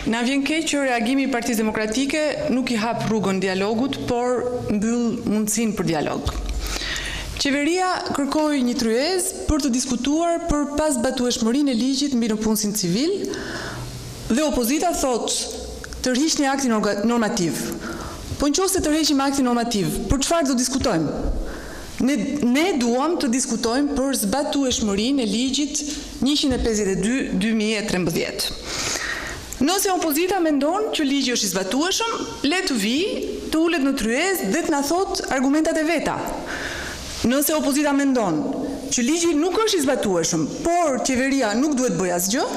Na vjen keq që reagimi i Partisë Demokratike nuk i hap rrugën dialogut, por mbyll mundësinë për dialog. Qeveria kërkoi një tryezë për të diskutuar për pasbatueshmërinë e ligjit mbi nëpunësin civil dhe opozita thotë tërhiqni aktin normativ. Po nëse tërheqim aktin normativ, për çfarë do diskutojmë? Ne duam të diskutojmë për zbatueshmërinë e ligjit 152/2013. Nëse opozita mendon që ligji është i zbatueshëm, le të vijë, të ulet në tryezë dhe të na thotë argumentat e veta. Nëse opozita mendon që ligji nuk është i zbatueshëm, por qeveria nuk duhet bëjë asgjë,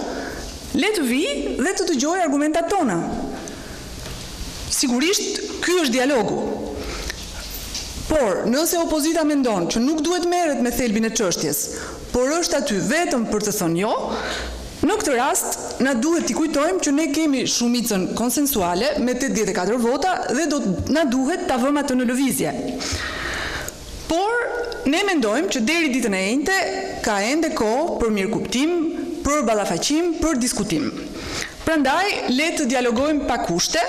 le të vijë dhe të dëgjojë argumentat tona. Sigurisht, ky është dialogu. Por, nëse opozita mendon që nuk duhet merret me thelbin e çështjes, por është aty vetëm për të thënë jo, në këtë rast, na duhet t'i kujtojmë që ne kemi shumicën konsensuale me 84 vota dhe na duhet ta vëmë atë në lëvizje. Por, ne mendojmë që deri ditën e njëjtë ka ende kohë për mirëkuptim, për ballafaqim, për diskutim. Prandaj, le të dialogojmë pa kushte.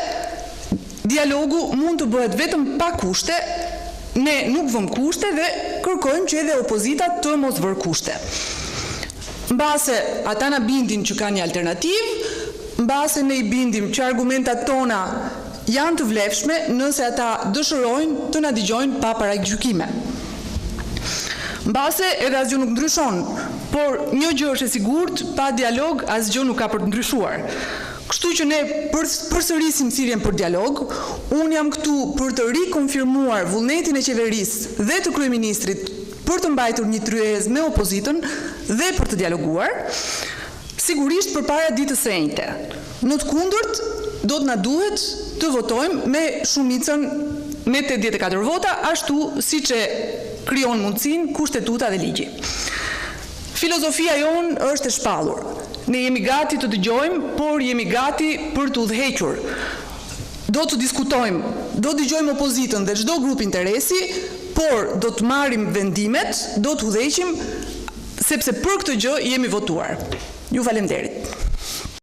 Dialogu mund të bëhet vetëm pa kushte. Ne nuk vëm kushte dhe kërkojmë që edhe opozita të mos vër kushte. Mbase ata na bindin që ka një alternativë, mbase ne i bindim që argumentat tona janë të vlefshme nëse ata dëshirojnë të na dëgjojnë pa parajgjykime. Mbase edhe asgjë nuk ndryshon, por një gjë është e sigurt, pa dialog asgjë nuk ka për të ndryshuar. Kështu që ne përsërisim thirrjen për dialog. Unë jam këtu për të rikonfirmuar vullnetin e qeverisë dhe të kryeministrit për të mbajtur një tryezë me opozitën dhe për të dialoguar, sigurisht përpara ditës së njëjtë. Në të kundërt, do të na duhet të votojmë me shumicën me 84 vota, ashtu siç e krijon mundësinë kushtetuta dhe ligji. Filozofia jonë është e shpallur. Ne jemi gati të dëgjojmë, por jemi gati për të udhëhequr. Do të diskutojmë, do të dëgjojmë opozitën dhe çdo grup interesi, por do të marrim vendimet, do të udhëheqim, sepse për këtë gjë jemi votuar. Ju falenderit.